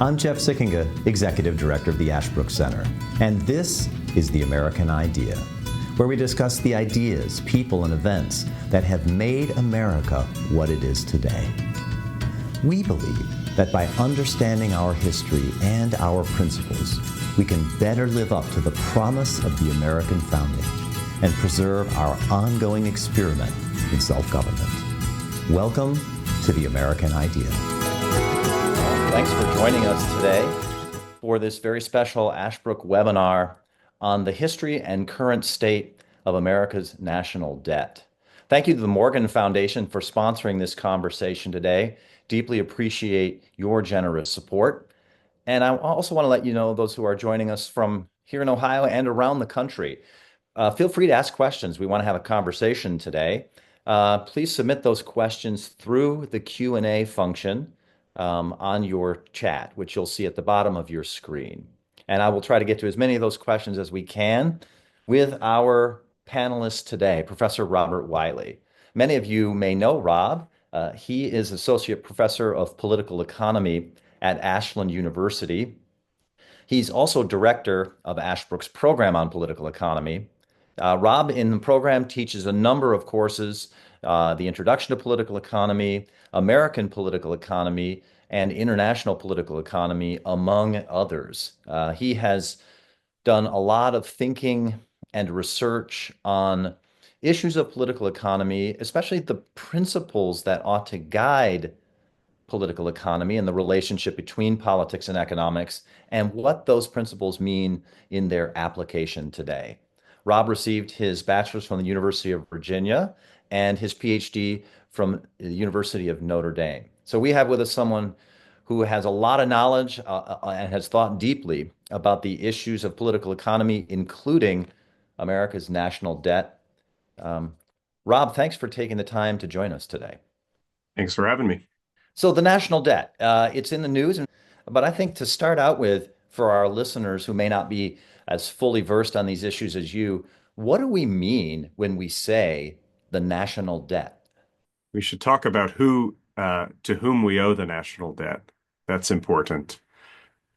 I'm Jeff Sikkenga, Executive Director of the Ashbrook Center, and this is The American Idea, where we discuss the ideas, people, and events that have made America what it is today. We believe that by understanding our history and our principles, we can better live up to the promise of the American founding and preserve our ongoing experiment in self-government. Welcome to The American Idea. Thanks for joining us today for this very special Ashbrook webinar on the history and current state of America's national debt. Thank you to the Morgan Foundation for sponsoring this conversation today. Deeply appreciate your generous support. And I also want to let you know, those who are joining us from here in Ohio and around the country, feel free to ask questions. We want to have a conversation today. Please submit those questions through the Q&A function on your chat, which you'll see at the bottom of your screen. And I will try to get to as many of those questions as we can with our panelists today, Professor Robert Wyllie. Many of you may know Rob. He is Associate Professor of Political Economy at Ashland University. He's also Director of Ashbrook's program on political economy. Rob, in the program, teaches a number of courses, the Introduction to Political Economy, American Political Economy, and International Political Economy, among others. He has done a lot of thinking and research on issues of political economy, especially the principles that ought to guide political economy and the relationship between politics and economics, and what those principles mean in their application today. Rob received his bachelor's from the University of Virginia and his PhD from the University of Notre Dame. So we have with us someone who has a lot of knowledge and has thought deeply about the issues of political economy, including America's national debt. Rob, thanks for taking the time to join us today. Thanks for having me. So the national debt, it's in the news, but I think to start out with, for our listeners who may not be as fully versed on these issues as you, what do we mean when we say the national debt? We should talk about who, to whom we owe the national debt. That's important.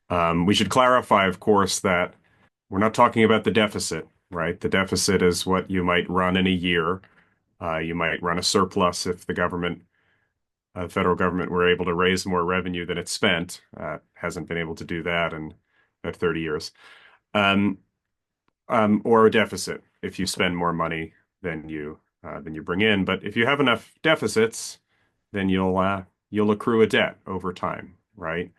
We should clarify, of course, that we're not talking about the deficit, right? The deficit is what you might run in a year. You might run a surplus if the federal government were able to raise more revenue than it spent. Hasn't been able to do that in about 30 years. Or a deficit if you spend more money than you bring in. But if you have enough deficits, then you'll accrue a debt over time, right?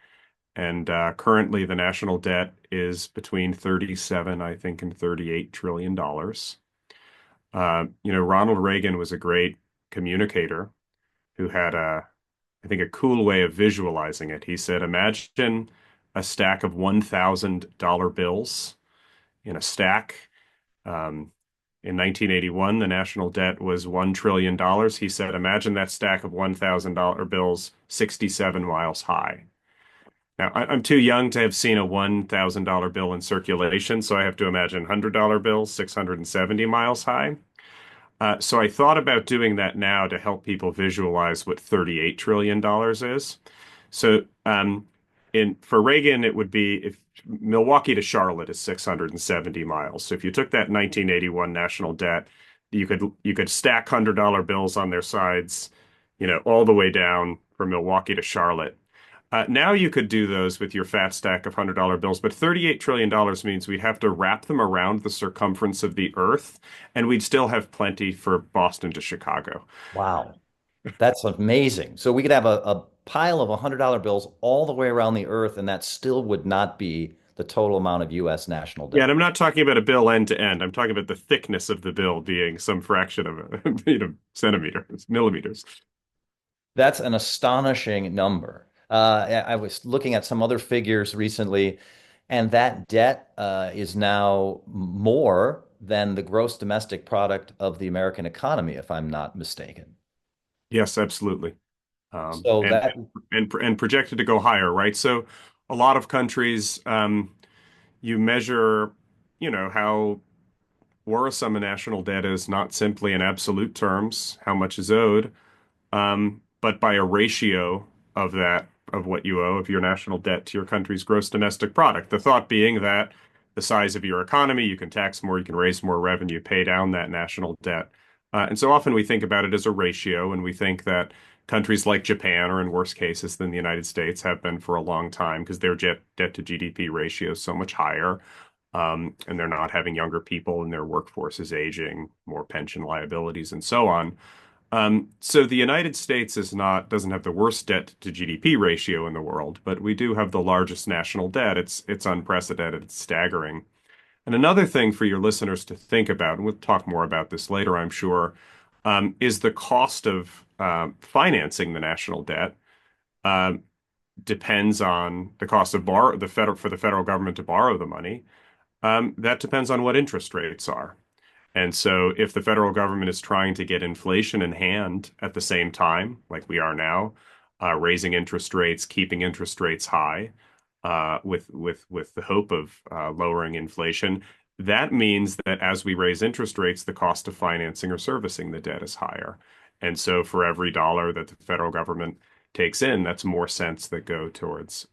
And currently the national debt is between 37, I think, and $38 trillion. Ronald Reagan was a great communicator who had I think, a cool way of visualizing it. He said, imagine a stack of $1,000 bills in a stack. In 1981, the national debt was $1 trillion. He said, imagine that stack of $1,000 bills 67 miles high. Now, I'm too young to have seen a $1,000 bill in circulation, so I have to imagine $100 bills 670 miles high. So I thought about doing that now to help people visualize what $38 trillion is. So for Reagan, it would be, if Milwaukee to Charlotte is 670 miles. So if you took that 1981 national debt, you could stack $100 bills on their sides, all the way down from Milwaukee to Charlotte. Now you could do those with your fat stack of $100 bills, but $38 trillion means we'd have to wrap them around the circumference of the Earth, and we'd still have plenty for Boston to Chicago. Wow, that's amazing. So we could have a pile of $100 bills all the way around the Earth, and that still would not be the total amount of U.S. national debt. Yeah, and I'm not talking about a bill end to end. I'm talking about the thickness of the bill being some fraction of centimeters, millimeters. That's an astonishing number. I was looking at some other figures recently, and that debt is now more than the gross domestic product of the American economy, if I'm not mistaken. Yes, absolutely. So and projected to go higher, right? So a lot of countries, you measure, how worrisome a national debt is, not simply in absolute terms, how much is owed, but by a ratio of that of what you owe, of your national debt to your country's gross domestic product. The thought being that the size of your economy, you can tax more, you can raise more revenue, pay down that national debt. And so often we think about it as a ratio, and we think that countries like Japan, or in worse cases than the United States, have been for a long time because their debt to GDP ratio is so much higher. And they're not having younger people and their workforce is aging, more pension liabilities, and so on. So the United States doesn't have the worst debt to GDP ratio in the world, but we do have the largest national debt. It's unprecedented, it's staggering. And another thing for your listeners to think about, and we'll talk more about this later, I'm sure, is the cost of financing the national debt. Depends on the cost of for the federal government to borrow the money. That depends on what interest rates are. And so if the federal government is trying to get inflation in hand at the same time, like we are now, raising interest rates, keeping interest rates high, with the hope of lowering inflation, that means that as we raise interest rates, the cost of financing or servicing the debt is higher. And so for every dollar that the federal government takes in, that's more cents that go towards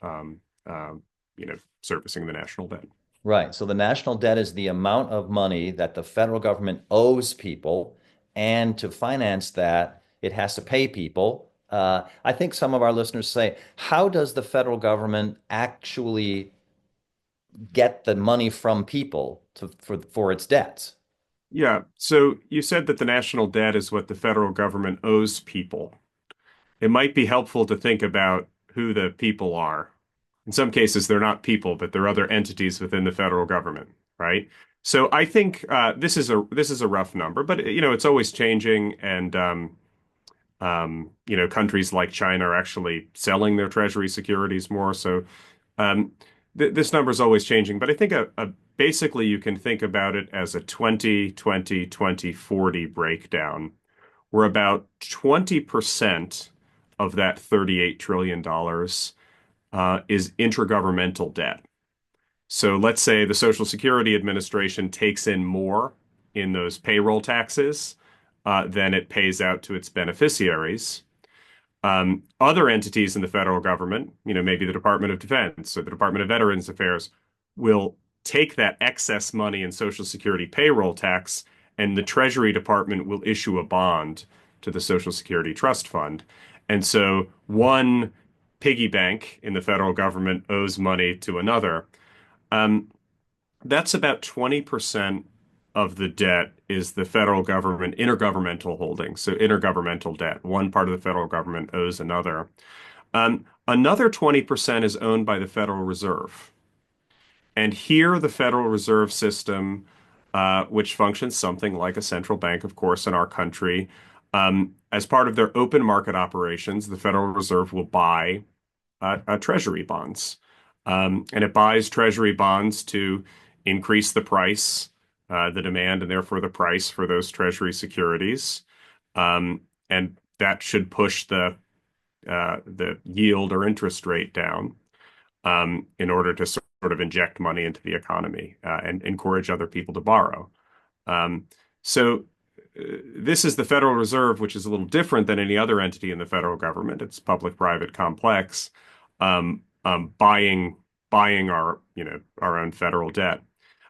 servicing the national debt. Right. So the national debt is the amount of money that the federal government owes people, and to finance that, it has to pay people. I think some of our listeners say, how does the federal government actually get the money from people for its debts? Yeah. So you said that the national debt is what the federal government owes people. It might be helpful to think about who the people are. In some cases, they're not people, but they're other entities within the federal government, right? So I think this is a rough number, but it's always changing, and countries like China are actually selling their treasury securities more. So this number is always changing, but I think basically you can think about it as a 20-20-20-40 breakdown, where about 20% of that $38 trillion is intergovernmental debt. So let's say the Social Security Administration takes in more in those payroll taxes than it pays out to its beneficiaries. Other entities in the federal government, maybe the Department of Defense or the Department of Veterans Affairs, will take that excess money in Social Security payroll tax, and the Treasury Department will issue a bond to the Social Security Trust Fund. And so one piggy bank in the federal government owes money to another. That's about 20% of the debt is the federal government intergovernmental holdings, so intergovernmental debt. One part of the federal government owes another. Another 20% is owned by the Federal Reserve. And here the Federal Reserve System, which functions something like a central bank, of course, in our country, as part of their open market operations, the Federal Reserve will buy treasury bonds. And it buys treasury bonds to increase the price, the demand, and therefore the price for those treasury securities. And that should push the yield or interest rate down in order to sort of inject money into the economy and encourage other people to borrow. So this is the Federal Reserve, which is a little different than any other entity in the federal government. It's public-private complex, buying our own federal debt.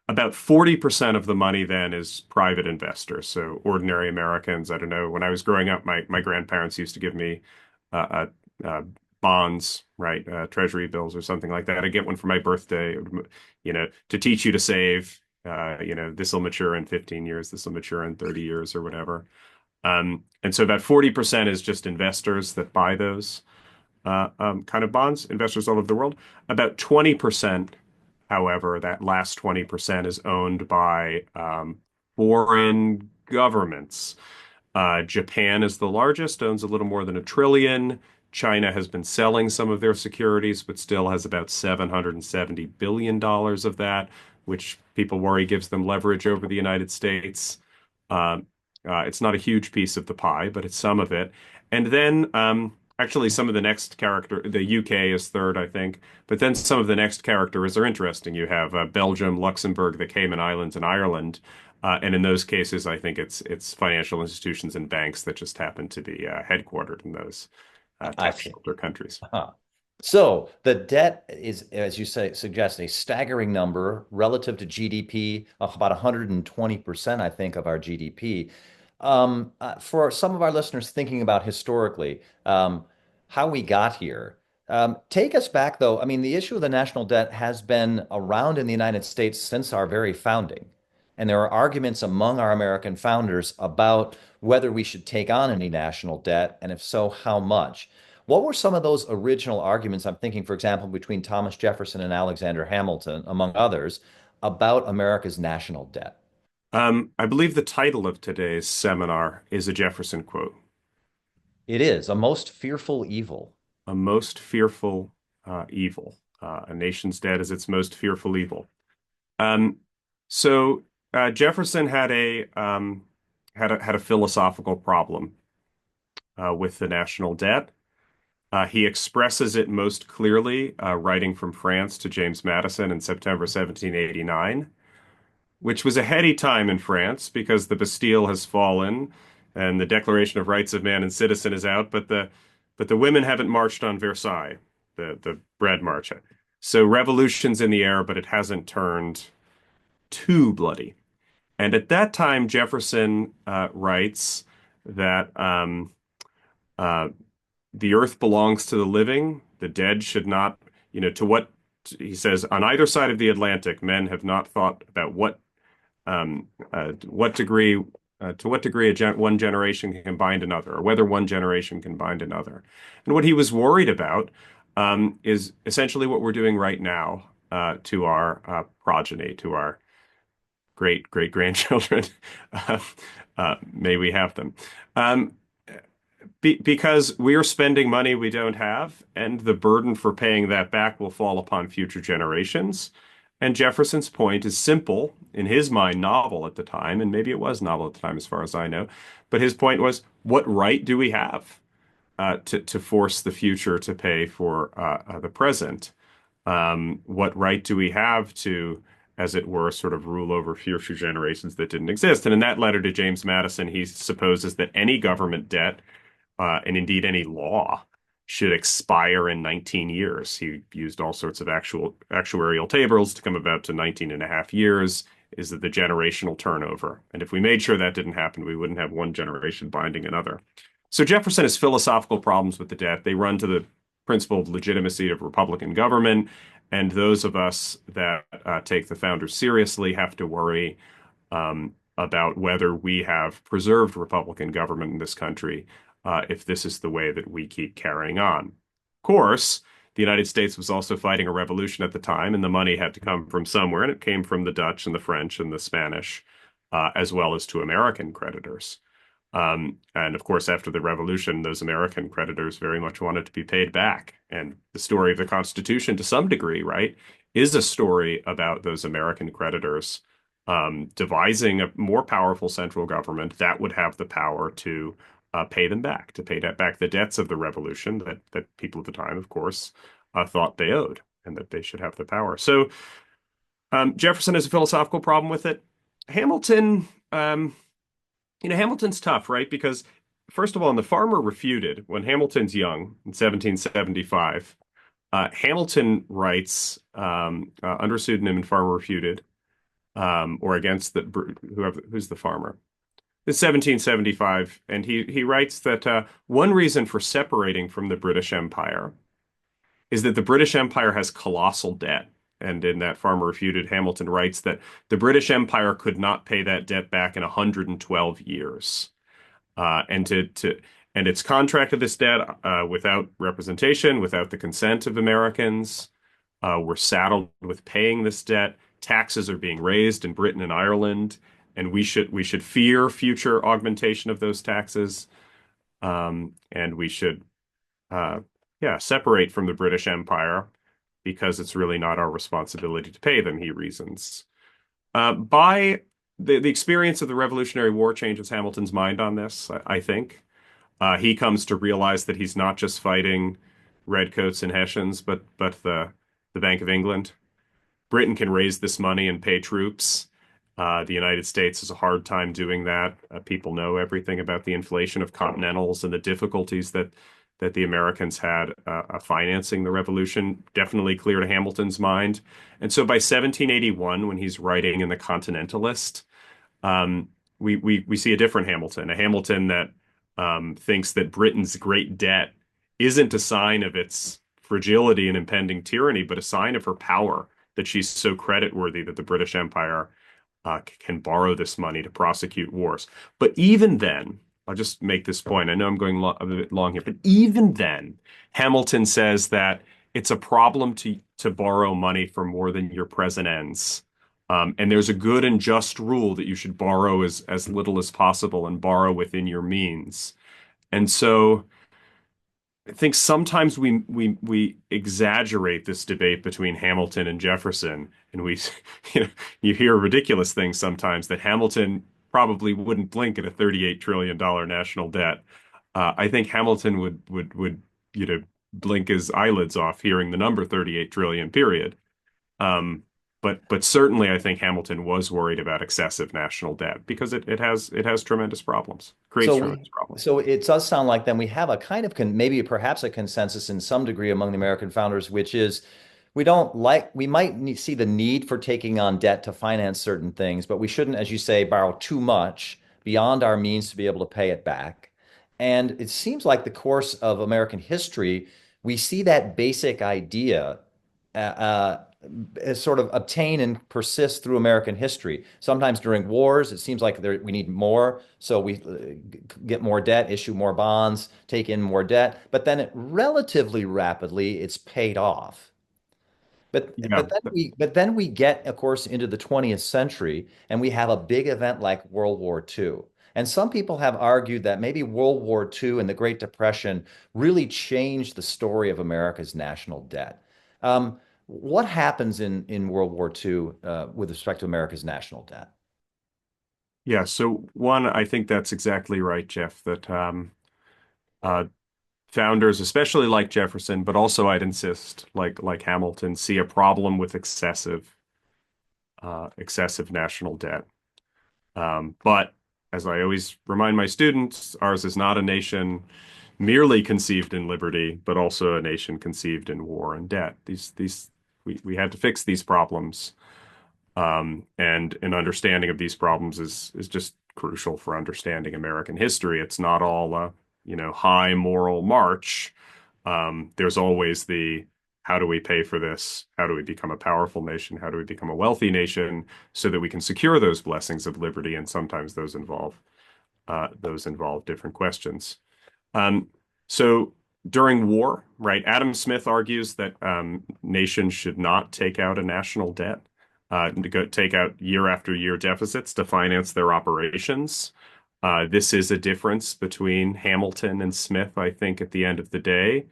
About 40% of the money then is private investors, so ordinary Americans. I don't know. When I was growing up, my grandparents used to give me bonds, right? Treasury bills or something like that. I get one for my birthday, to teach you to save. This will mature in 15 years, this will mature in 30 years or whatever. And so about 40% is just investors that buy those kind of bonds, investors all over the world. About 20%, however, that last 20% is owned by foreign governments. Japan is the largest, owns a little more than $1 trillion. China has been selling some of their securities, but still has about $770 billion of that, which people worry gives them leverage over the United States. It's not a huge piece of the pie, but it's some of it. And then actually some of the next character, the UK is third, I think, but then some of the next characters are interesting. You have Belgium, Luxembourg, the Cayman Islands, and Ireland. And in those cases, I think it's financial institutions and banks that just happen to be headquartered in those tax shelter countries. Huh. So the debt is, as you say, suggest a staggering number relative to GDP, of about 120%, I think, of our GDP. For some of our listeners thinking about historically, how we got here, take us back, though. I mean, the issue of the national debt has been around in the United States since our very founding. And there are arguments among our American founders about whether we should take on any national debt, and if so, how much. What were some of those original arguments? I'm thinking, for example, between Thomas Jefferson and Alexander Hamilton, among others, about America's national debt. I believe the title of today's seminar is a Jefferson quote, It is a most fearful evil. a most fearful evil. A nation's debt is its most fearful evil. Um, so Jefferson had a philosophical problem with the national debt. He expresses it most clearly, writing from France to James Madison in September 1789, which was a heady time in France because the Bastille has fallen and the Declaration of Rights of Man and Citizen is out, but the women haven't marched on Versailles, the Bread March. So revolution's in the air, but it hasn't turned too bloody. And at that time, Jefferson writes that uh, the earth belongs to the living, the dead should not, to what he says, on either side of the Atlantic, men have not thought about what degree, to what degree one generation can bind another, or whether one generation can bind another. And what he was worried about is essentially what we're doing right now to our progeny, to our great grandchildren. uh, may we have them. Um, because we are spending money we don't have, and the burden for paying that back will fall upon future generations. And Jefferson's point is simple, in his mind, novel at the time, and maybe it was novel at the time as far as I know. But his point was, what right do we have to force the future to pay for the present? What right do we have to, as it were, sort of rule over future generations that didn't exist? And in that letter to James Madison, he supposes that any government debt and indeed any law should expire in 19 years. He used all sorts of actuarial tables to come about to 19 and a half years is that the generational turnover. And if we made sure that didn't happen, we wouldn't have one generation binding another. So Jefferson has philosophical problems with the debt. They run to the principle of legitimacy of Republican government. And those of us that take the founders seriously have to worry about whether we have preserved Republican government in this country if this is the way that we keep carrying on. Of course, the United States was also fighting a revolution at the time, and the money had to come from somewhere, and it came from the Dutch and the French and the Spanish, as well as to American creditors. And of course, after the revolution, those American creditors very much wanted to be paid back. And the story of the Constitution, to some degree, right, is a story about those American creditors devising a more powerful central government that would have the power to pay them back, to pay back the debts of the revolution that people at the time, of course, thought they owed and that they should have the power. So Jefferson has a philosophical problem with it. Hamilton, Hamilton's tough, right? Because first of all, in The Farmer Refuted, when Hamilton's young in 1775, Hamilton writes under pseudonym in Farmer Refuted, or against who's the farmer. It's 1775, and he writes that one reason for separating from the British Empire is that the British Empire has colossal debt. And in that Farmer Refuted, Hamilton writes that the British Empire could not pay that debt back in 112 years. And it's contracted this debt without representation, without the consent of Americans. We're saddled with paying this debt. Taxes are being raised in Britain and Ireland, and we should fear future augmentation of those taxes. And we should separate from the British Empire because it's really not our responsibility to pay them, he reasons. By the experience of the Revolutionary War changes Hamilton's mind on this, I think. He comes to realize that he's not just fighting redcoats and Hessians, but the Bank of England. Britain can raise this money and pay troops. The United States has a hard time doing that. People know everything about the inflation of Continentals and the difficulties that that the Americans had financing the revolution, definitely clear to Hamilton's mind. And so by 1781, when he's writing in the Continentalist, um, we see a different Hamilton, a Hamilton that thinks that Britain's great debt isn't a sign of its fragility and impending tyranny, but a sign of her power, that she's so creditworthy that the British Empire can borrow this money to prosecute wars. But even then, I'll just make this point. I know I'm going a bit long here, but even then, Hamilton says that it's a problem to borrow money for more than your present ends. And there's a good and just rule that you should borrow as little as possible and borrow within your means. And so I think sometimes we exaggerate this debate between Hamilton and Jefferson, and you know, you hear ridiculous things sometimes that Hamilton probably wouldn't blink at a $38 trillion national debt. I think Hamilton would blink his eyelids off hearing the number 38 trillion, period. But certainly I think Hamilton was worried about excessive national debt because it has tremendous problems, creates So, tremendous problems. so it does sound like then we have a kind of maybe perhaps a consensus in some degree among the American founders, which is we might see the need for taking on debt to finance certain things, but we shouldn't, as you say, borrow too much beyond our means to be able to pay it back. And it seems like the course of American history, we see that basic idea sort of obtain and persist through American history. Sometimes during wars, it seems like we need more, so we get more debt, issue more bonds, take in more debt, but then relatively rapidly it's paid off. Yeah. But then we get, of course, into the 20th century and we have a big event like World War II. And some people have argued that maybe World War II and the Great Depression really changed the story of America's national debt. What happens in World War II with respect to America's national debt? Yeah, so one, I think that's exactly right, Jeff, that uh, founders, especially like Jefferson, but also I'd insist, like Hamilton, see a problem with excessive national debt. But as I always remind my students, ours is not a nation merely conceived in liberty, but also a nation conceived in war and debt. We had to fix these problems. And an understanding of these problems is just crucial for understanding American history. It's not all high moral march. There's always the how do we pay for this? How do we become a powerful nation? How do we become a wealthy nation so that we can secure those blessings of liberty? And sometimes those involve different questions. Um, so during war, right, Adam Smith argues that nations should not take out a national debt, take out year after year deficits to finance their operations. This is a difference between Hamilton and Smith, I think, at the end of the day,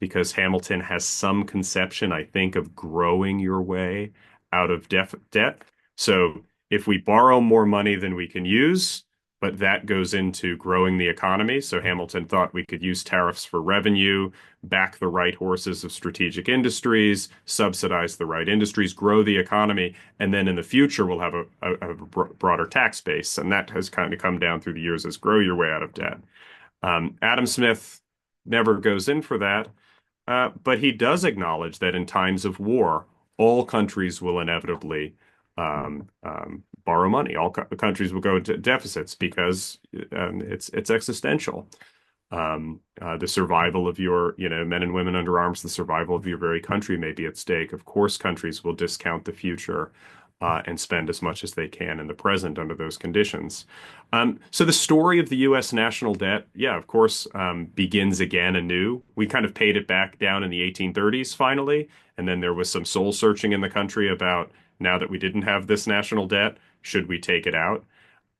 because Hamilton has some conception, I think, of growing your way out of debt. So if we borrow more money than we can use, but that goes into growing the economy. So Hamilton thought we could use tariffs for revenue, back the right horses of strategic industries, subsidize the right industries, grow the economy, and then in the future we'll have a broader tax base. And that has kind of come down through the years as grow your way out of debt. Adam Smith never goes in for that, but he does acknowledge that in times of war, all countries will inevitably borrow money. All countries will go into deficits because it's existential. The survival of your, men and women under arms, the survival of your very country may be at stake. Of course, countries will discount the future and spend as much as they can in the present under those conditions. So the story of the U.S. national debt, yeah, of course, begins again anew. We kind of paid it back down in the 1830s finally, and then there was some soul searching in the country about now that we didn't have this national debt, should we take it out?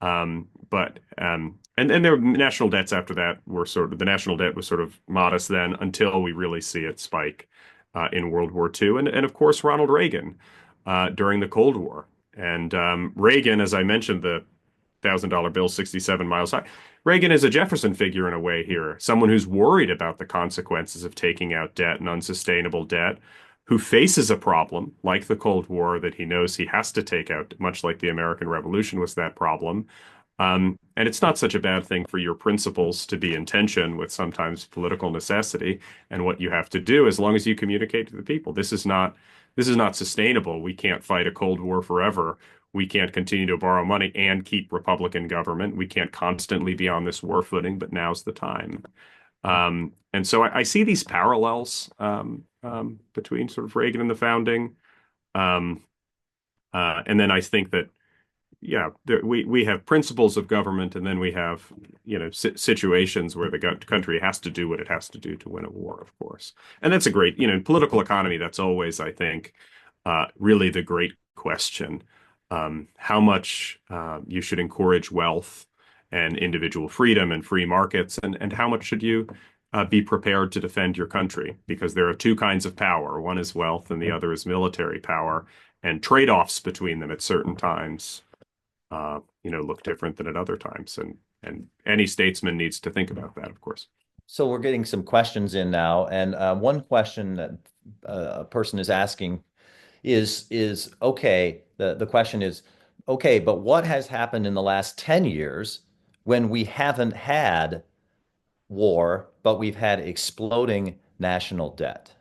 And there were national debts after that were the national debt was sort of modest then until we really see it spike in World War II. And of course, Ronald Reagan during the Cold War. And Reagan, as I mentioned, the $1,000 bill, 67 miles high. Reagan is a Jefferson figure in a way here, someone who's worried about the consequences of taking out debt and unsustainable debt, who faces a problem like the Cold War that he knows he has to take out, much like the American Revolution was that problem, And it's not such a bad thing for your principles to be in tension with sometimes political necessity and what you have to do, as long as you communicate to the people. This is not sustainable. We can't fight a Cold War forever. We can't continue to borrow money and keep Republican government. We can't constantly be on this war footing, but now's the time. And so I see these parallels between sort of Reagan and the founding. Um, and then I think that, yeah, we have principles of government, and then we have, situations where the country has to do what it has to do to win a war, of course. And that's a great, in political economy, that's always, I think, really the great question. How much you should encourage wealth and individual freedom and free markets, and how much should you be prepared to defend your country? Because there are two kinds of power. One is wealth, and the other is military power, and trade-offs between them at certain times, look different than at other times. And any statesman needs to think about that, of course. So we're getting some questions in now, and one question that a person is asking is okay. The question is, okay, but what has happened in the last 10 years when we haven't had war, but we've had exploding national debt?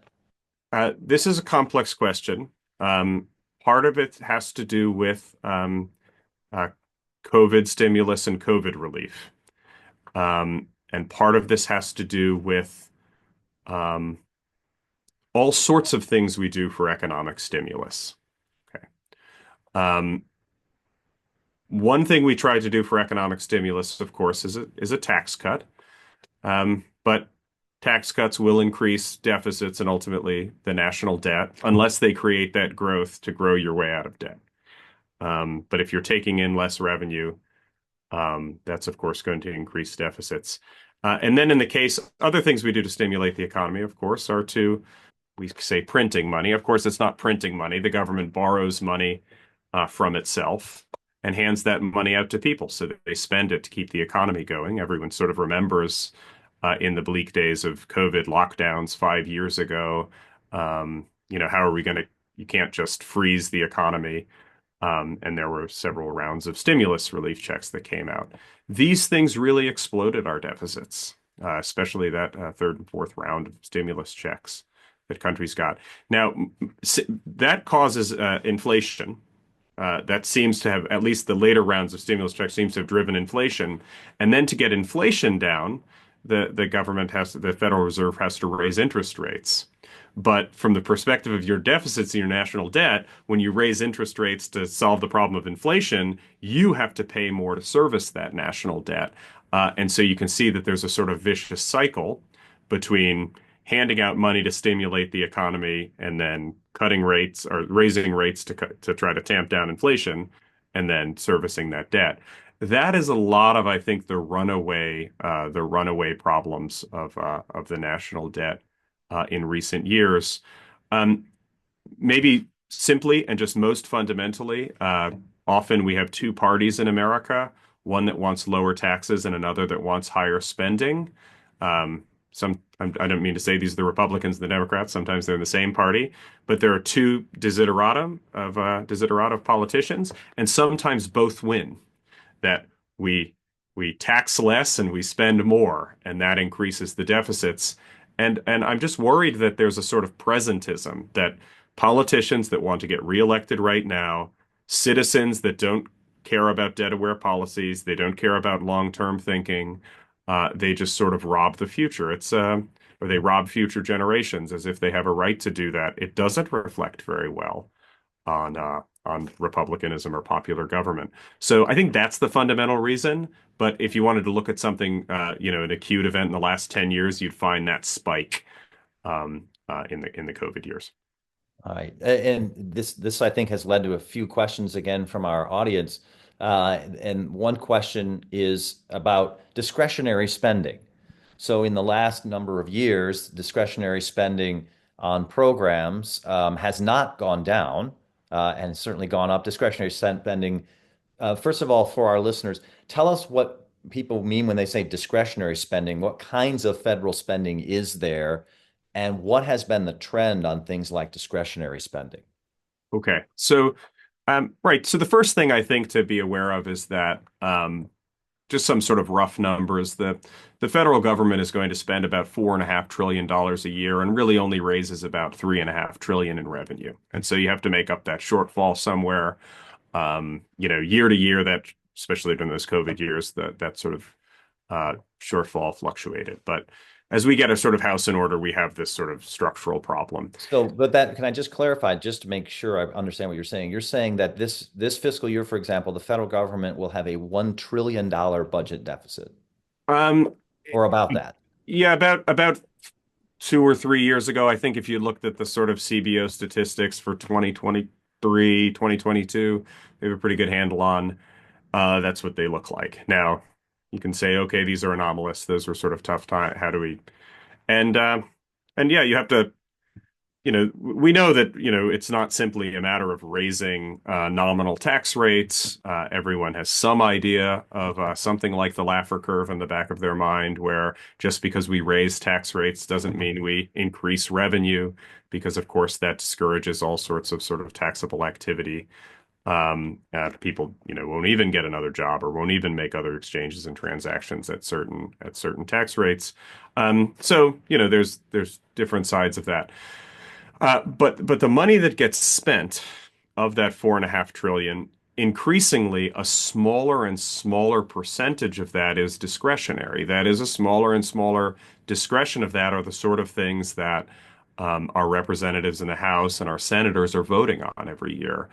This is a complex question. Part of it has to do with uh, COVID stimulus and COVID relief. And part of this has to do with um, all sorts of things we do for economic stimulus. Okay. Um, One thing we try to do for economic stimulus, of course, is a tax cut. But tax cuts will increase deficits and ultimately the national debt unless they create that growth to grow your way out of debt. But if you're taking in less revenue, that's of course going to increase deficits. And then in the case, other things we do to stimulate the economy, of course, are we say printing money. Of course, it's not printing money. The government borrows money from itself and hands that money out to people so that they spend it to keep the economy going. Everyone sort of remembers in the bleak days of COVID lockdowns 5 years ago, how are we going to, you can't just freeze the economy. And there were several rounds of stimulus relief checks that came out. These things really exploded our deficits, especially that third and fourth round of stimulus checks that countries got. Now, that causes inflation. That seems to have, at least the later rounds of stimulus checks seems to have driven inflation. And then to get inflation down, the Federal Reserve has to raise interest rates. But from the perspective of your deficits and your national debt, when you raise interest rates to solve the problem of inflation, you have to pay more to service that national debt. And so you can see that there's a sort of vicious cycle between handing out money to stimulate the economy and then cutting rates or raising rates to try to tamp down inflation and then servicing that debt. That is a lot of, I think, the runaway problems of the national debt in recent years. Maybe simply and just most fundamentally, often we have two parties in America, one that wants lower taxes and another that wants higher spending. I don't mean to say these are the Republicans and the Democrats. Sometimes they're in the same party, but there are two desiderata of politicians, and sometimes both win. That we tax less and we spend more, and that increases the deficits. And I'm just worried that there's a sort of presentism that politicians that want to get reelected right now, citizens that don't care about debt-aware policies, they don't care about long-term thinking, they just sort of rob the future. Or they rob future generations as if they have a right to do that. It doesn't reflect very well on republicanism or popular government. So I think that's the fundamental reason. But if you wanted to look at something, an acute event in the last 10 years, you'd find that spike in the COVID years. All right. And this I think has led to a few questions again from our audience. And one question is about discretionary spending. So in the last number of years, discretionary spending on programs has not gone down and certainly gone up. Discretionary spending, first of all, for our listeners, tell us what people mean when they say discretionary spending. What kinds of federal spending is there, and what has been the trend on things like discretionary spending? Okay. So, right. So the first thing I think to be aware of is that just some sort of rough numbers. The federal government is going to spend about $4.5 trillion a year and really only raises about $3.5 trillion in revenue. And so you have to make up that shortfall somewhere. Year to year, that especially during those COVID years, that sort of shortfall fluctuated. But as we get a sort of house in order, we have this sort of structural problem. So, but that, can I just clarify, just to make sure I understand what you're saying? You're saying that this fiscal year, for example, the federal government will have a $1 trillion budget deficit, Um, or about that. yeah, about 2 or 3 years ago, I think if you looked at the sort of CBO statistics for 2023, 2022, they have a pretty good handle on that's what they look like. Now, you can say, okay, these are anomalous. Those were sort of tough time. How do we? And yeah, you have to, we know that, it's not simply a matter of raising nominal tax rates. Everyone has some idea of something like the Laffer curve in the back of their mind, where just because we raise tax rates doesn't mean we increase revenue, because of course that discourages all sorts of sort of taxable activity. People, won't even get another job or won't even make other exchanges and transactions at certain tax rates. So, there's different sides of that. But the money that gets spent of that $4.5 trillion, increasingly a smaller and smaller percentage of that is discretionary. That is, a smaller and smaller discretion of that are the sort of things that our representatives in the House and our senators are voting on every year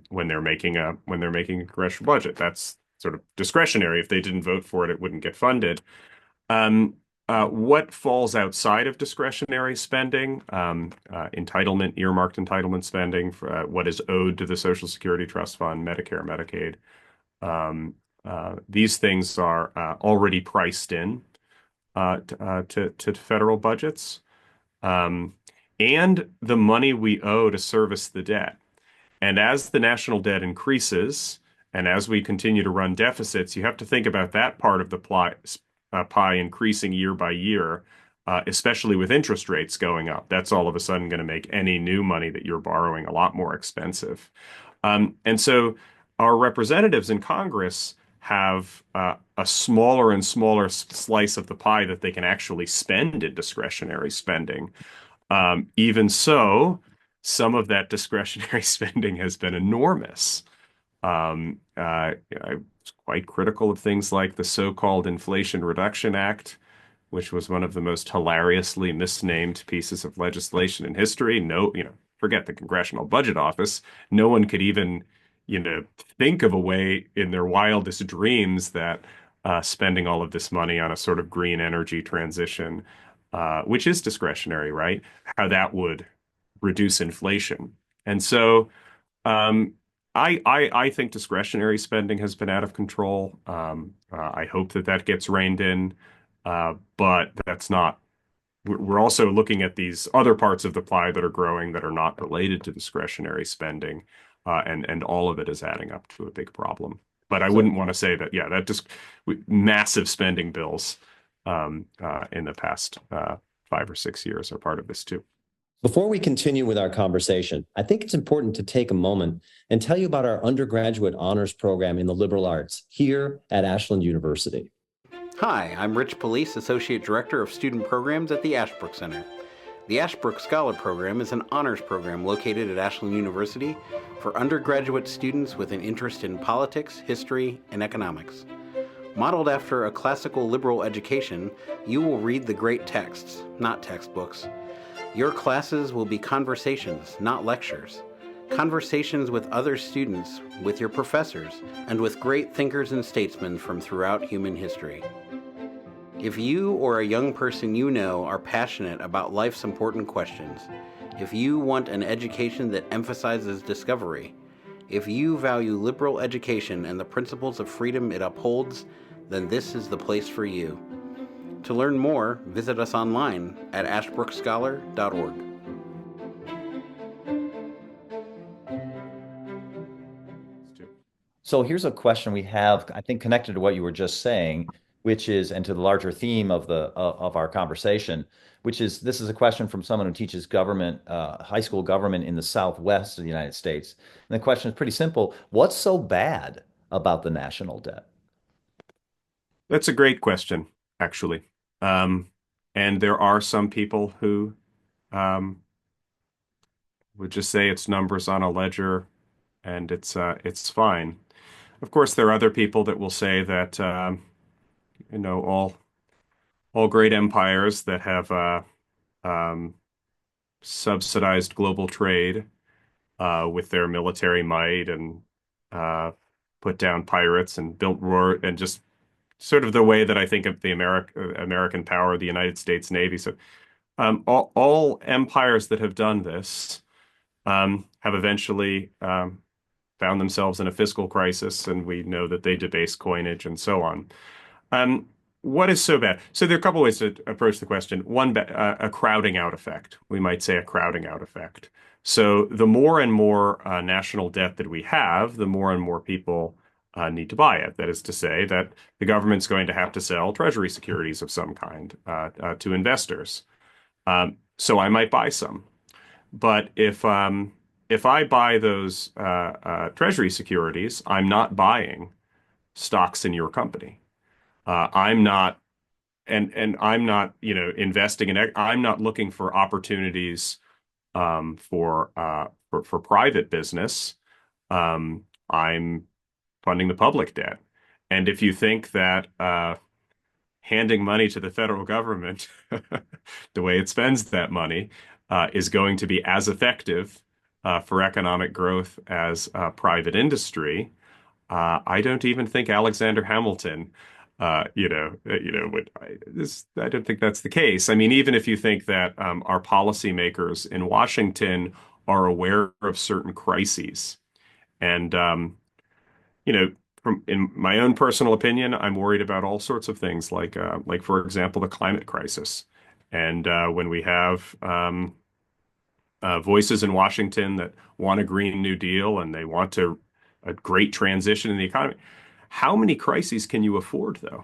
when they're making a congressional budget. That's sort of discretionary. If they didn't vote for it, it wouldn't get funded. What falls outside of discretionary spending, earmarked entitlement spending, for, what is owed to the Social Security Trust Fund, Medicare, Medicaid, these things are already priced in to federal budgets, and the money we owe to service the debt. And as the national debt increases, and as we continue to run deficits, you have to think about that part of the pie increasing year by year, especially with interest rates going up. That's all of a sudden going to make any new money that you're borrowing a lot more expensive. And so our representatives in Congress have a smaller and smaller slice of the pie that they can actually spend in discretionary spending. Even so, some of that discretionary spending has been enormous. I was quite critical of things like the so-called Inflation Reduction Act, which was one of the most hilariously misnamed pieces of legislation in history. No, forget the Congressional Budget Office. No one could even, think of a way in their wildest dreams that spending all of this money on a sort of green energy transition, which is discretionary, right? How that would reduce inflation. And so I think discretionary spending has been out of control. I hope that gets reined in, but that's not. We're also looking at these other parts of the pie that are growing that are not related to discretionary spending, and all of it is adding up to a big problem. But I wouldn't want to say that, that just massive spending bills in the past 5 or 6 years are part of this too. Before we continue with our conversation, I think it's important to take a moment and tell you about our undergraduate honors program in the liberal arts here at Ashland University. Hi, I'm Rich Police, Associate Director of Student Programs at the Ashbrook Center. The Ashbrook Scholar Program is an honors program located at Ashland University for undergraduate students with an interest in politics, history, and economics. Modeled after a classical liberal education, you will read the great texts, not textbooks. Your classes will be conversations, not lectures. Conversations with other students, with your professors, and with great thinkers and statesmen from throughout human history. If you or a young person you know are passionate about life's important questions, if you want an education that emphasizes discovery, if you value liberal education and the principles of freedom it upholds, then this is the place for you. To learn more, visit us online at ashbrookscholar.org. So here's a question we have, I think, connected to what you were just saying, which is, and to the larger theme of our conversation, which is, this is a question from someone who teaches government, high school government in the Southwest of the United States. And the question is pretty simple. What's so bad about the national debt? That's a great question, actually. Um, and there are some people who um, would just say it's numbers on a ledger and it's fine. Of course, there are other people that will say that all great empires that have um, subsidized global trade with their military might and uh, put down pirates and built roar and just sort of the way that I think of the American power, the United States Navy. So all empires that have done this have eventually found themselves in a fiscal crisis, and we know that they debase coinage and so on. Um, what is so bad? So there are a couple ways to approach the question. One, a crowding out effect. We might say a crowding out effect. So the more and more national debt that we have, the more and more people need to buy it. That is to say that the government's going to have to sell treasury securities of some kind to investors. So I might buy some. But if I buy those treasury securities, I'm not buying stocks in your company. I'm not, and I'm not, investing in. I'm not looking for opportunities for private business. I'm funding the public debt. And if you think that handing money to the federal government, the way it spends that money, is going to be as effective for economic growth as private industry, I don't even think Alexander Hamilton, I don't think that's the case. I mean, even if you think that our policymakers in Washington are aware of certain crises, and you know, from in my own personal opinion, I'm worried about all sorts of things, like for example, the climate crisis, and when we have voices in Washington that want a Green New Deal and they want a great transition in the economy. How many crises can you afford, though?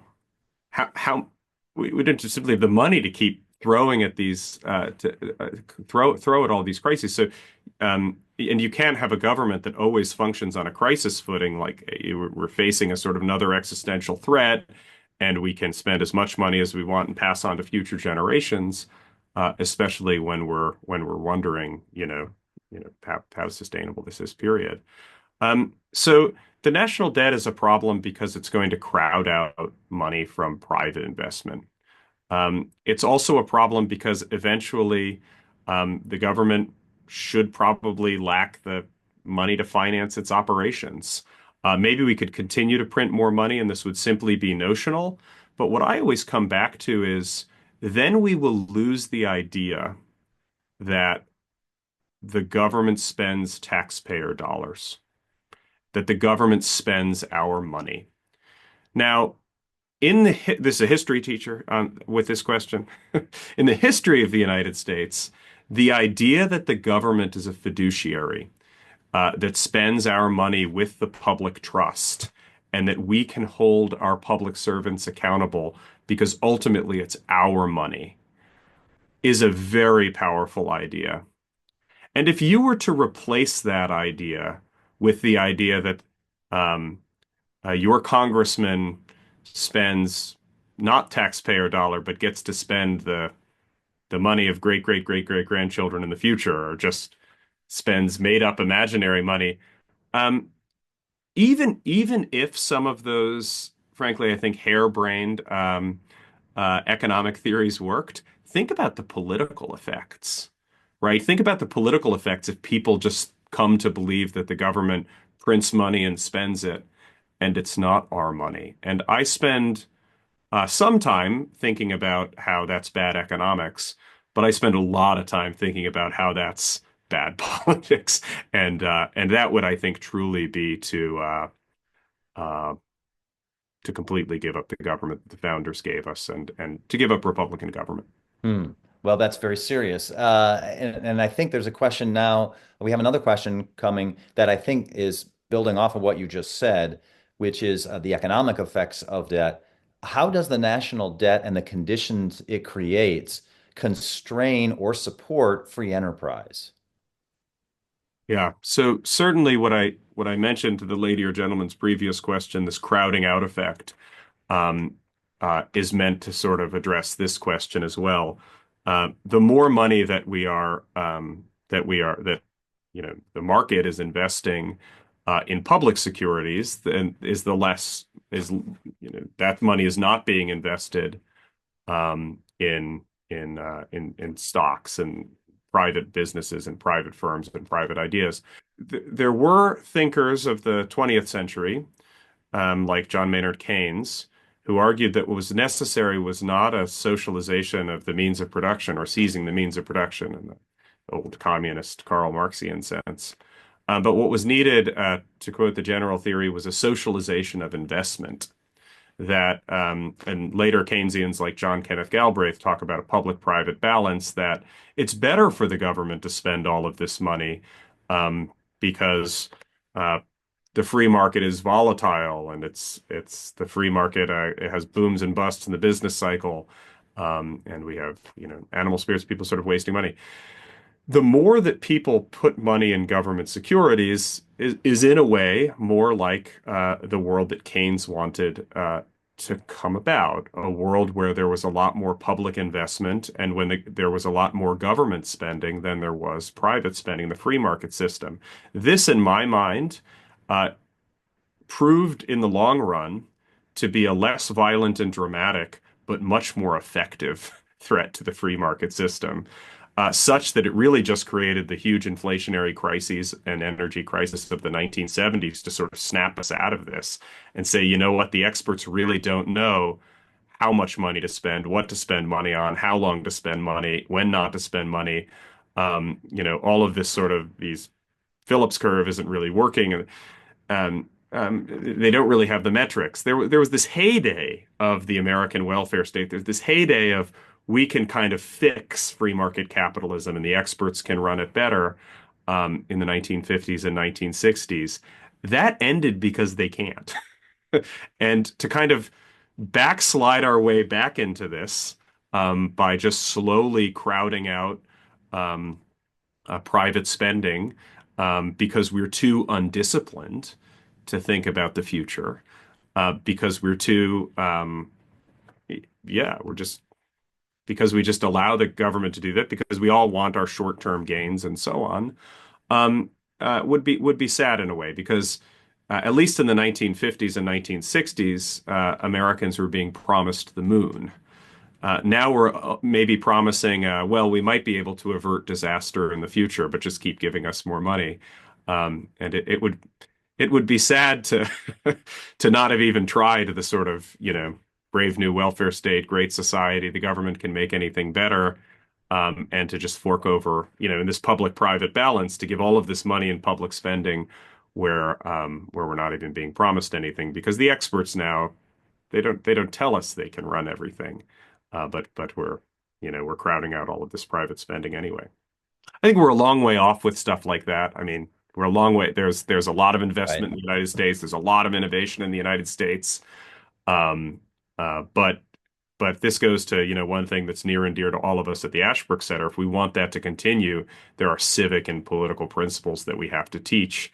How we don't just simply have the money to keep throwing at these throw at all these crises. So, and you can't have a government that always functions on a crisis footing. Like we're facing a sort of another existential threat, and we can spend as much money as we want and pass on to future generations, especially when we're wondering, how sustainable this is. Period. So the national debt is a problem because it's going to crowd out money from private investment. It's also a problem because eventually the government should probably lack the money to finance its operations. Maybe we could continue to print more money and this would simply be notional. But what I always come back to is then we will lose the idea that the government spends taxpayer dollars, that the government spends our money. Now, this is a history teacher with this question. In the history of the United States, the idea that the government is a fiduciary that spends our money with the public trust and that we can hold our public servants accountable because ultimately it's our money is a very powerful idea. And if you were to replace that idea with the idea that um, your congressman spends not taxpayer dollar, but gets to spend the money of great great great great grandchildren in the future, or just spends made up imaginary money. Um, even if some of those, frankly, I think harebrained economic theories worked, think about the political effects, right? Think about the political effects if people just come to believe that the government prints money and spends it and it's not our money. And I spend some time thinking about how that's bad economics, but I spend a lot of time thinking about how that's bad politics, and that would, I think, truly be uh, to completely give up the government that the founders gave us, and to give up Republican government. Hmm. Well, that's very serious. And I think there's a question now. We have another question coming that I think is building off of what you just said, which is the economic effects of debt. How does the national debt and the conditions it creates constrain or support free enterprise? Yeah. So certainly what I mentioned to the lady or gentleman's previous question, this crowding out effect. is meant to sort of address this question as well. The more money that the market is investing in public securities, then that money is not being invested in stocks and private businesses and private firms and private ideas. There were thinkers of the 20th century, like John Maynard Keynes, who argued that what was necessary was not a socialization of the means of production or seizing the means of production in the old communist Karl Marxian sense. But what was needed, to quote the general theory, was a socialization of investment. And later Keynesians like John Kenneth Galbraith talk about a public-private balance, that it's better for the government to spend all of this money because the free market is volatile, and it's the free market. It has booms and busts in the business cycle, and we have animal spirits, people sort of wasting money. The more that people put money in government securities is in a way more like the world that Keynes wanted to come about, a world where there was a lot more public investment, and when there was a lot more government spending than there was private spending, the free market system. This, in my mind, proved in the long run to be a less violent and dramatic, but much more effective threat to the free market system. Such that it really just created the huge inflationary crises and energy crisis of the 1970s to sort of snap us out of this and say, you know what, the experts really don't know how much money to spend, what to spend money on, how long to spend money, when not to spend money. All of this sort of these Phillips curve isn't really working. They don't really have the metrics. There was this heyday of the American welfare state. There's this heyday of we can kind of fix free market capitalism and the experts can run it better in the 1950s and 1960s. That ended because they can't. And to kind of backslide our way back into this by just slowly crowding out private spending because we're too undisciplined to think about the future, because we're too, because we just allow the government to do that, because we all want our short-term gains and so on, would be sad in a way, because at least in the 1950s and 1960s, Americans were being promised the moon. Now we're maybe promising, well, we might be able to avert disaster in the future, but just keep giving us more money. And it would be sad to to not have even tried the sort of, brave new welfare state, great society, the government can make anything better, and to just fork over, in this public-private balance, to give all of this money in public spending where we're not even being promised anything, because the experts now, they don't tell us they can run everything, but we're crowding out all of this private spending anyway. I think we're a long way off with stuff like that. I mean, we're a long way. There's a lot of investment in the United States. There's a lot of innovation in the United States. But this goes to, one thing that's near and dear to all of us at the Ashbrook Center. If we want that to continue, there are civic and political principles that we have to teach,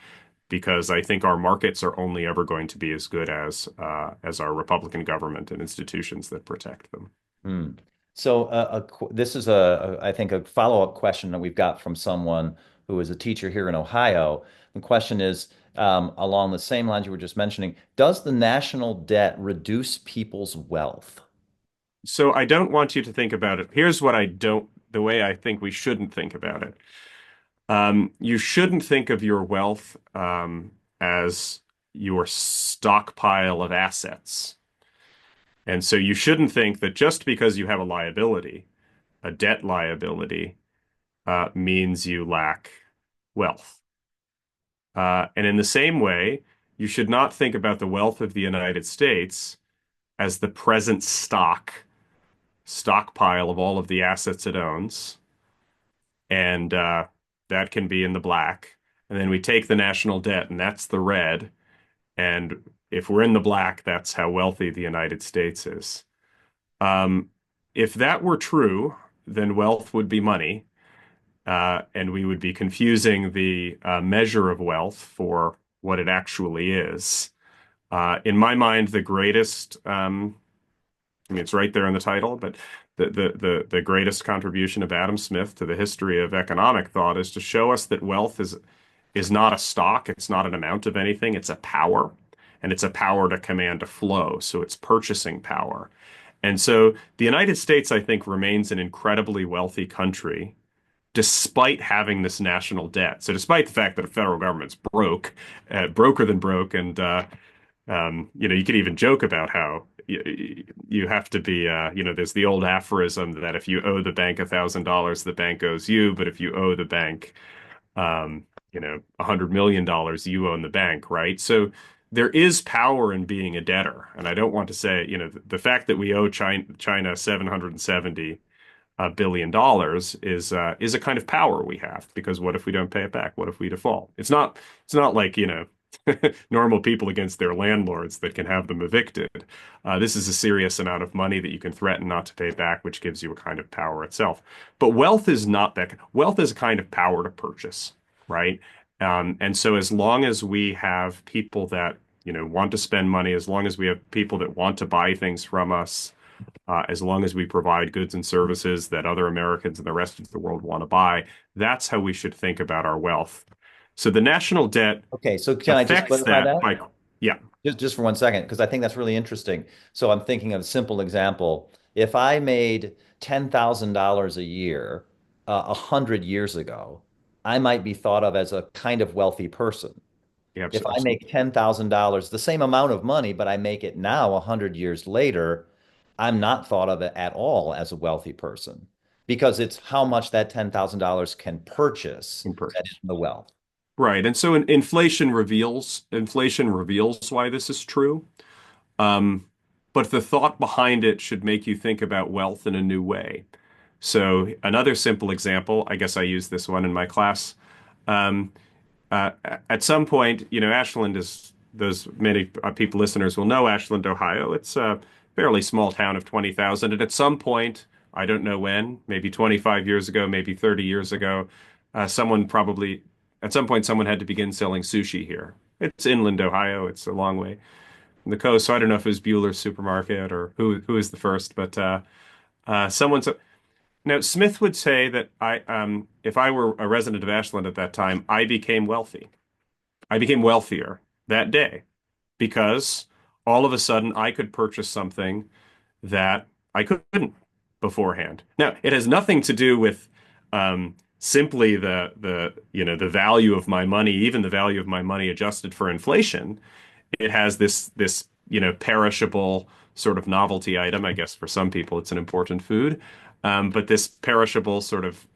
because I think our markets are only ever going to be as good as our Republican government and institutions that protect them. Hmm. So this is I think a follow-up question that we've got from someone who is a teacher here in Ohio. The question is, along the same lines you were just mentioning, does the national debt reduce people's wealth? So I don't want you to think about it. Here's what the way I think we shouldn't think about it. You shouldn't think of your wealth as your stockpile of assets. And so you shouldn't think that just because you have a liability, a debt liability, means you lack wealth. And in the same way, you should not think about the wealth of the United States as the present stockpile of all of the assets it owns. And that can be in the black. And then we take the national debt, and that's the red. And if we're in the black, that's how wealthy the United States is. If that were true, then wealth would be money. And we would be confusing the measure of wealth for what it actually is. In my mind, the greatest I mean, it's right there in the title, but the greatest contribution of Adam Smith to the history of economic thought is to show us that wealth is not a stock, it's not an amount of anything, it's a power, and it's a power to command a flow. So it's purchasing power. And so the United States, I think, remains an incredibly wealthy country despite having this national debt. So despite the fact that the federal government's broker than broke, and you could even joke about how you have to be, there's the old aphorism that if you owe the bank $1,000, the bank owes you, but if you owe the bank, $100 million, you own the bank, right? So there is power in being a debtor, and I don't want to say, the fact that we owe China 770 $1 billion is a kind of power we have, because what if we don't pay it back? What if we default? It's not like, normal people against their landlords that can have them evicted. This is a serious amount of money that you can threaten not to pay back, which gives you a kind of power itself. But wealth is not that. Wealth is a kind of power to purchase, right? And so as long as we have people that, want to spend money, as long as we have people that want to buy things from us, as long as we provide goods and services that other Americans and the rest of the world want to buy, that's how we should think about our wealth. So the national debt Okay, so can I just affects clarify that that? by, yeah, Just for 1 second, because I think that's really interesting. So I'm thinking of a simple example. If I made $10,000 a year 100 years ago, I might be thought of as a kind of wealthy person. yeah, If I make $10,000, the same amount of money, but I make it now 100 years later, I'm not thought of it at all as a wealthy person, because it's how much that $10,000 can purchase in that is purchase. the wealth. Right. And so inflation reveals why this is true. Um, but the thought behind it should make you think about wealth in a new way. So another simple example, I guess I used this one in my class. Um, uh, at some point, Ashland is, those many people, listeners will know Ashland, Ohio. It's a fairly small town of 20,000. And at some point, I don't know when, maybe 25 years ago, maybe 30 years ago, at some point, someone had to begin selling sushi here. It's inland Ohio. It's a long way from the coast. So I don't know if it was Bueller's Supermarket or who is the first, but someone's. Now, Smith would say that if I were a resident of Ashland at that time, I became wealthy. I became wealthier that day because all of a sudden I could purchase something that I couldn't beforehand. Now, it has nothing to do with simply the value of my money, even the value of my money adjusted for inflation. It has this perishable sort of novelty item. I guess for some people it's an important food. But this perishable sort of,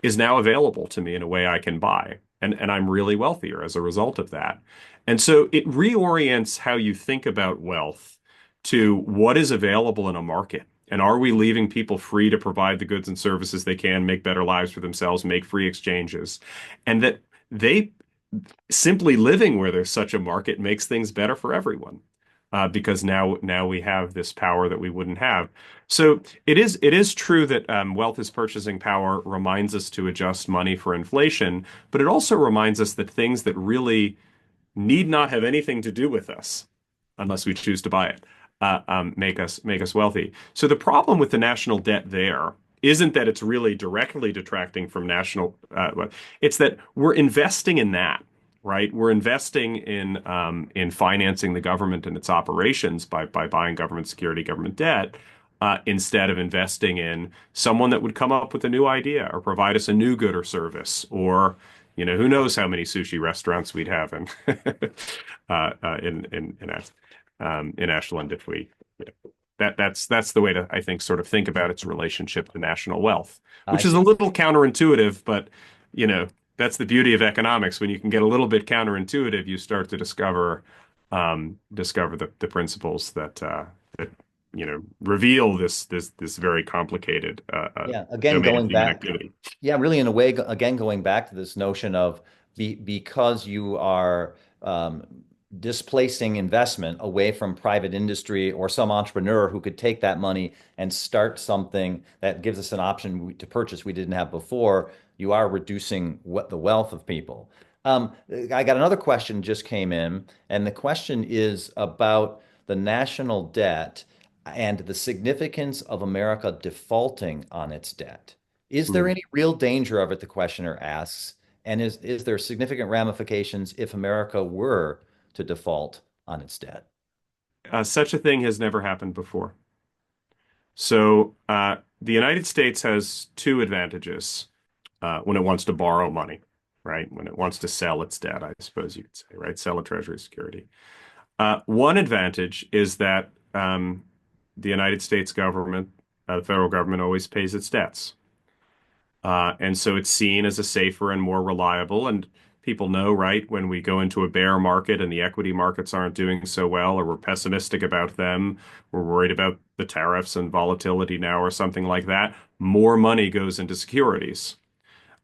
is now available to me in a way I can buy. And I'm really wealthier as a result of that. And so it reorients how you think about wealth to what is available in a market. And are we leaving people free to provide the goods and services they can, make better lives for themselves, make free exchanges? And that they simply living where there's such a market makes things better for everyone. Because now we have this power that we wouldn't have. So it is true that wealth is purchasing power reminds us to adjust money for inflation, but it also reminds us that things that really need not have anything to do with us, unless we choose to buy it, make us wealthy. So the problem with the national debt there isn't that it's really directly detracting from national. It's that we're investing in that. Right, we're investing in financing the government and its operations by buying government security, government debt, instead of investing in someone that would come up with a new idea or provide us a new good or service, or who knows how many sushi restaurants we'd have in in Ashland if we. That's the way to, I think, sort of think about its relationship to national wealth, I which is see. a little counterintuitive, but that's the beauty of economics. When you can get a little bit counterintuitive, you start to discover the principles that reveal this very complicated Yeah, again, domain of going human back, activity. yeah, really in a way, again, going back to this notion of because you are displacing investment away from private industry or some entrepreneur who could take that money and start something that gives us an option to purchase we didn't have before, you are reducing what the wealth of people. I got another question just came in, and the question is about the national debt. and the significance of America defaulting on its debt. Is there Mhm. any real danger of it, the questioner asks, and is there significant ramifications if America were to default on its debt? Such a thing has never happened before. So the United States has two advantages when it wants to borrow money, right? When it wants to sell its debt, I suppose you could say, right? Sell a treasury security. One advantage is that the United States government, the federal government, always pays its debts. And so it's seen as a safer and more reliable. And people know, right, when we go into a bear market and the equity markets aren't doing so well, or we're pessimistic about them, we're worried about the tariffs and volatility now, or something like that, more money goes into securities.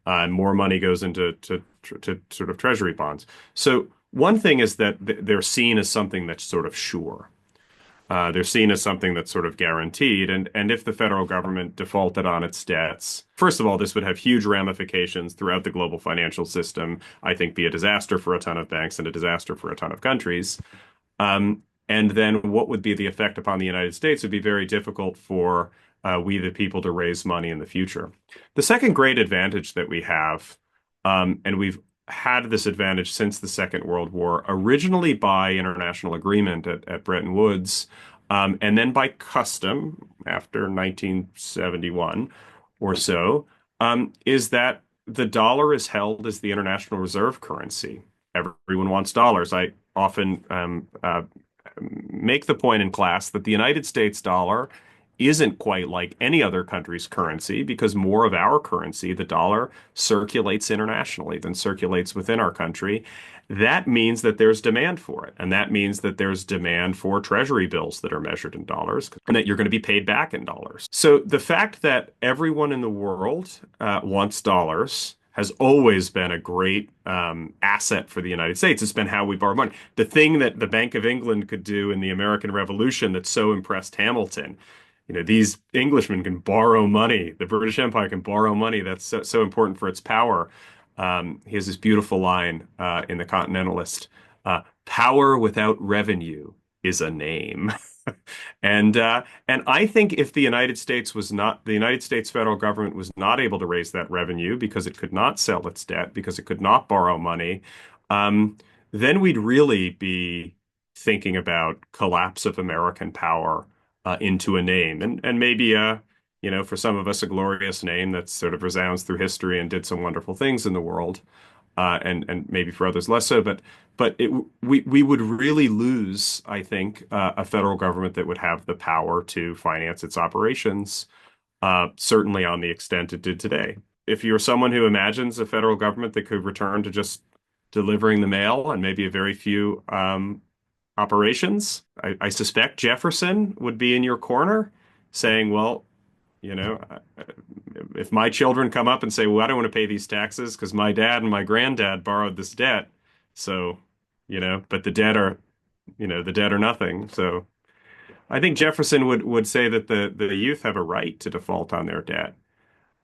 And more money goes into to sort of treasury bonds. So one thing is that they're seen as something that's sort of sure. They're seen as something that's sort of guaranteed. And if the federal government defaulted on its debts, first of all, this would have huge ramifications throughout the global financial system. I think be a disaster for a ton of banks and a disaster for a ton of countries. And then what would be the effect upon the United States would be very difficult for we the people to raise money in the future. The second great advantage that we have, and we've had this advantage since the Second World War, originally by international agreement at Bretton Woods, and then by custom after 1971 or so, is that the dollar is held as the international reserve currency. Everyone wants dollars. I often make the point in class that the United States dollar isn't quite like any other country's currency because more of our currency, the dollar, circulates internationally than circulates within our country. That means that there's demand for it. And that means that there's demand for treasury bills that are measured in dollars and that you're going to be paid back in dollars. So the fact that everyone in the world wants dollars has always been a great asset for the United States. It's been how we borrow money. The thing that the Bank of England could do in the American Revolution that so impressed Hamilton, these Englishmen can borrow money. The British Empire can borrow money. That's so important for its power. He has this beautiful line in The Continentalist, power without revenue is a name. And I think if the United States federal government was not able to raise that revenue because it could not sell its debt, because it could not borrow money, then we'd really be thinking about collapse of American power into a name, and maybe for some of us a glorious name that sort of resounds through history and did some wonderful things in the world, and maybe for others less so, but we would really lose, I think, a federal government that would have the power to finance its operations, certainly on the extent it did today. If you're someone who imagines a federal government that could return to just delivering the mail and maybe a very few operations, I suspect Jefferson would be in your corner saying, well, you know, if my children come up and say, well, I don't want to pay these taxes because my dad and my granddad borrowed this debt. So, but the debt are nothing. So I think Jefferson would say that the youth have a right to default on their debt.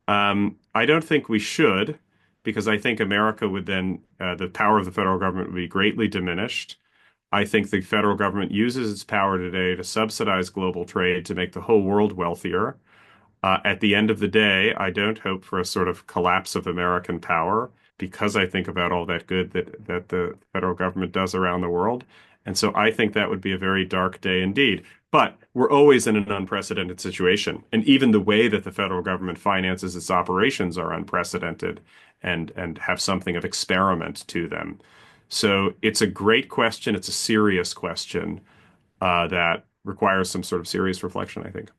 I don't think we should, because I think America would then, the power of the federal government would be greatly diminished. I think the federal government uses its power today to subsidize global trade to make the whole world wealthier. At the end of the day, I don't hope for a sort of collapse of American power because I think about all that good that the federal government does around the world. And so I think that would be a very dark day indeed. But we're always in an unprecedented situation. And even the way that the federal government finances its operations are unprecedented and have something of experiment to them. So it's a great question. It's a serious question that requires some sort of serious reflection, I think.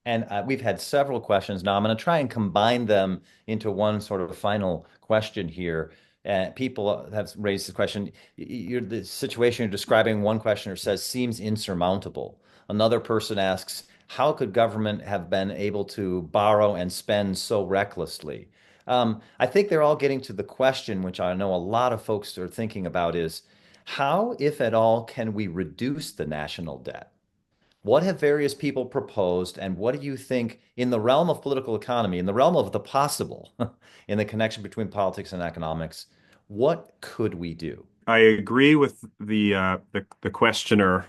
And we've had several questions now. I'm going to try and combine them into one sort of final question here. People have raised the question. The situation you're describing, one questioner says, seems insurmountable. Another person asks, how could government have been able to borrow and spend so recklessly? I think they're all getting to the question, which I know a lot of folks are thinking about, is how, if at all, can we reduce the national debt? What have various people proposed, and what do you think in the realm of political economy, in the realm of the possible, in the connection between politics and economics, what could we do? I agree with the questioner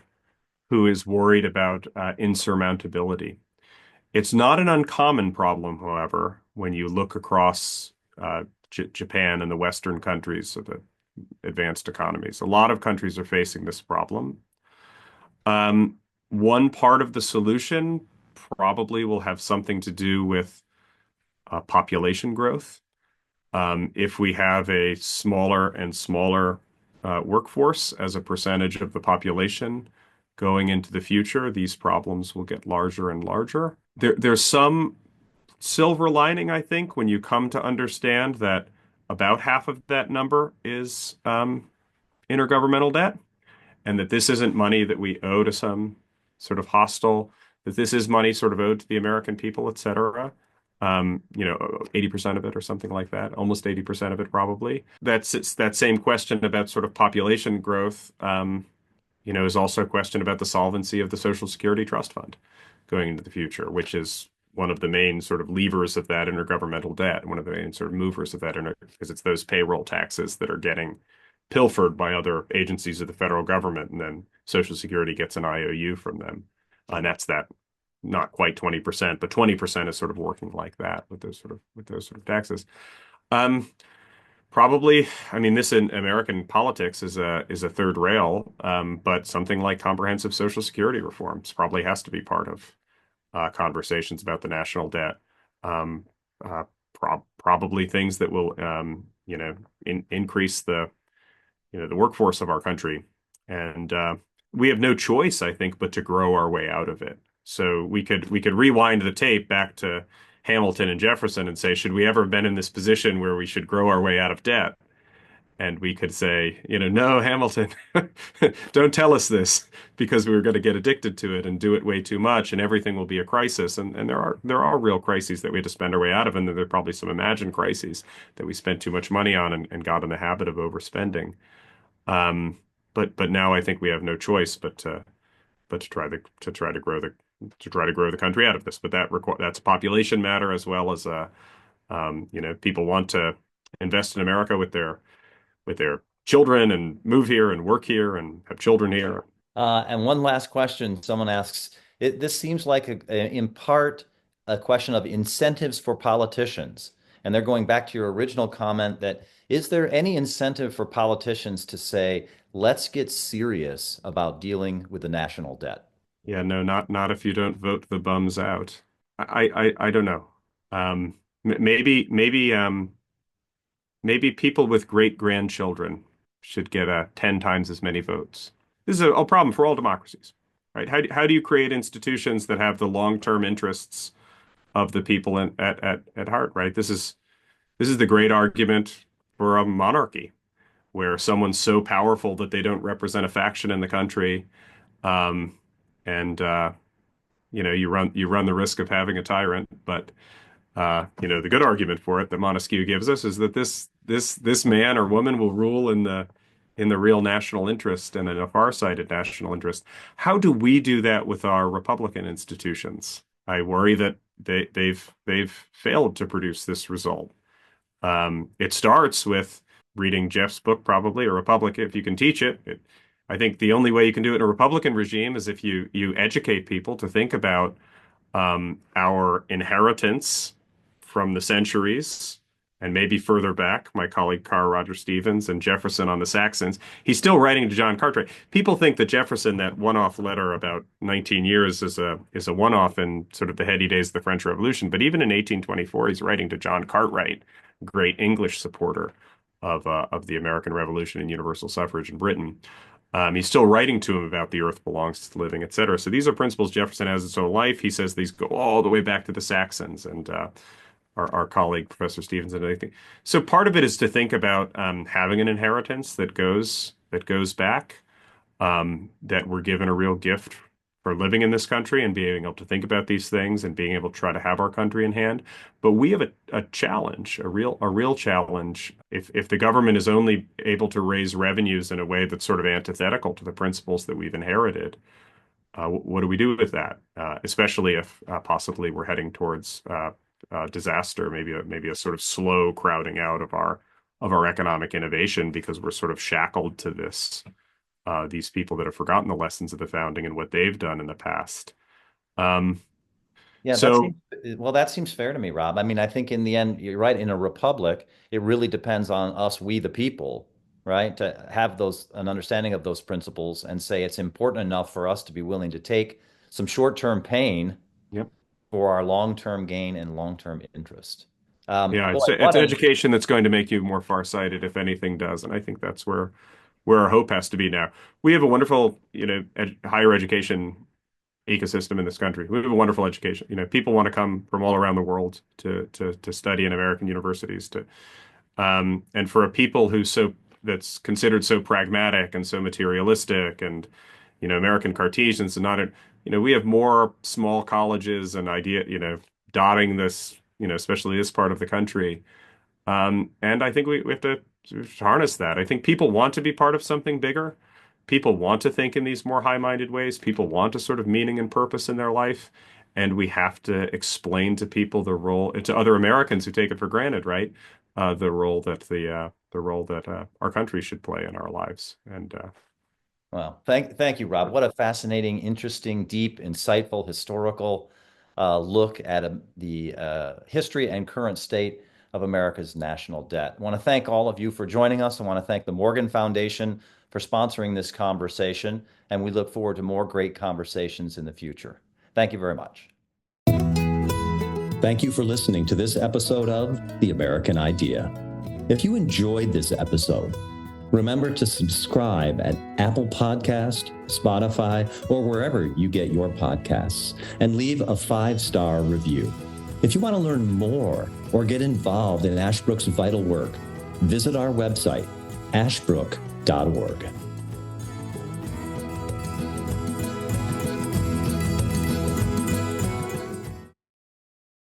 who is worried about insurmountability. It's not an uncommon problem, however, when you look across Japan and the Western countries of the advanced economies. A lot of countries are facing this problem. One part of the solution probably will have something to do with population growth. If we have a smaller and smaller workforce as a percentage of the population going into the future, these problems will get larger and larger. There's some silver lining, I think, when you come to understand that about half of that number is intergovernmental debt, and that this isn't money that we owe to some sort of hostile, that this is money sort of owed to the American people, et cetera. 80% of it or something like that, almost 80% of it probably. It's that same question about sort of population growth, is also a question about the solvency of the Social Security Trust Fund going into the future, which is one of the main sort of levers of that intergovernmental debt, one of the main sort of movers of that, because it's those payroll taxes that are getting pilfered by other agencies of the federal government, and then Social Security gets an IOU from them. And that's that, not quite 20%, but 20% is sort of working like that with those sort of taxes. Probably, I mean, this in American politics is a third rail, but something like comprehensive Social Security reforms probably has to be part of conversations about the national debt. Probably things that will, increase the workforce of our country, and we have no choice, I think, but to grow our way out of it. So we could rewind the tape back to Hamilton and Jefferson and say, should we ever have been in this position where we should grow our way out of debt? And we could say, no, Hamilton, don't tell us this, because we were going to get addicted to it and do it way too much, and everything will be a crisis. And there are real crises that we had to spend our way out of, and there are probably some imagined crises that we spent too much money on and got in the habit of overspending. But now I think we have no choice but to try to grow the country out of this. But that's a population matter, as well as people want to invest in America with their children and move here and work here and have children here. And one last question. Someone asks, this seems like in part a question of incentives for politicians. And they're going back to your original comment that, is there any incentive for politicians to say, let's get serious about dealing with the national debt? Yeah, no, not if you don't vote the bums out. I don't know. Maybe people with great grandchildren should get 10 times as many votes. This is a problem for all democracies, right? How do you create institutions that have the long-term interests of the people at heart, right? This is the great argument for a monarchy, where someone's so powerful that they don't represent a faction in the country, you run the risk of having a tyrant. But the good argument for it that Montesquieu gives us is that this man or woman will rule in the real national interest and in a far-sighted national interest. How do we do that with our Republican institutions? I worry that they've failed to produce this result. It starts with reading Jeff's book, probably, A Republic, if you can teach it. I think the only way you can do it in a Republican regime is if you educate people to think about our inheritance from the centuries, and maybe further back, my colleague Carl Roger Stevens and Jefferson on the Saxons. He's still writing to John Cartwright. People think that Jefferson, that one-off letter about 19 years, is a one-off in sort of the heady days of the French Revolution. But even in 1824, he's writing to John Cartwright, great English supporter of the American Revolution and universal suffrage in Britain. He's still writing to him about the earth belongs to the living, et cetera. So these are principles Jefferson has in his own life. He says these go all the way back to the Saxons, and our colleague, Professor Stevens, and everything. So part of it is to think about having an inheritance that goes back, that we're given a real gift for living in this country and being able to think about these things and being able to try to have our country in hand. But we have a challenge, a real challenge. If the government is only able to raise revenues in a way that's sort of antithetical to the principles that we've inherited, what do we do with that? Especially if possibly we're heading towards disaster, maybe a sort of slow crowding out of our economic innovation, because we're sort of shackled to this these people that have forgotten the lessons of the founding and what they've done in the past. Yeah, So that seems fair to me, Rob. I mean, I think in the end, you're right. In a republic, it really depends on us, we the people, right, to have an understanding of those principles and say it's important enough for us to be willing to take some short-term pain yep. for our long-term gain and long-term interest. Yeah, Boy, it's education that's going to make you more farsighted, if anything does, and I think that's where our hope has to be now. We have a wonderful, higher education ecosystem in this country. We have a wonderful education. People want to come from all around the world to study in American universities. And for a people that's considered so pragmatic and so materialistic, and American Cartesians, and not, we have more small colleges and dotting this, especially this part of the country. And I think we have to harness that. I think people want to be part of something bigger. People want to think in these more high-minded ways. People want a sort of meaning and purpose in their life. And we have to explain to people the role, to other Americans who take it for granted, right? The role that our country should play in our lives. And well, thank you, Rob. What a fascinating, interesting, deep, insightful, historical look at the history and current state of America's national debt. I want to thank all of you for joining us. I want to thank the Morgan Foundation for sponsoring this conversation, and we look forward to more great conversations in the future. Thank you very much. Thank you for listening to this episode of The American Idea. If you enjoyed this episode, remember to subscribe at Apple Podcast, Spotify, or wherever you get your podcasts, and leave a 5-star review. If you want to learn more or get involved in Ashbrook's vital work, visit our website, ashbrook.org.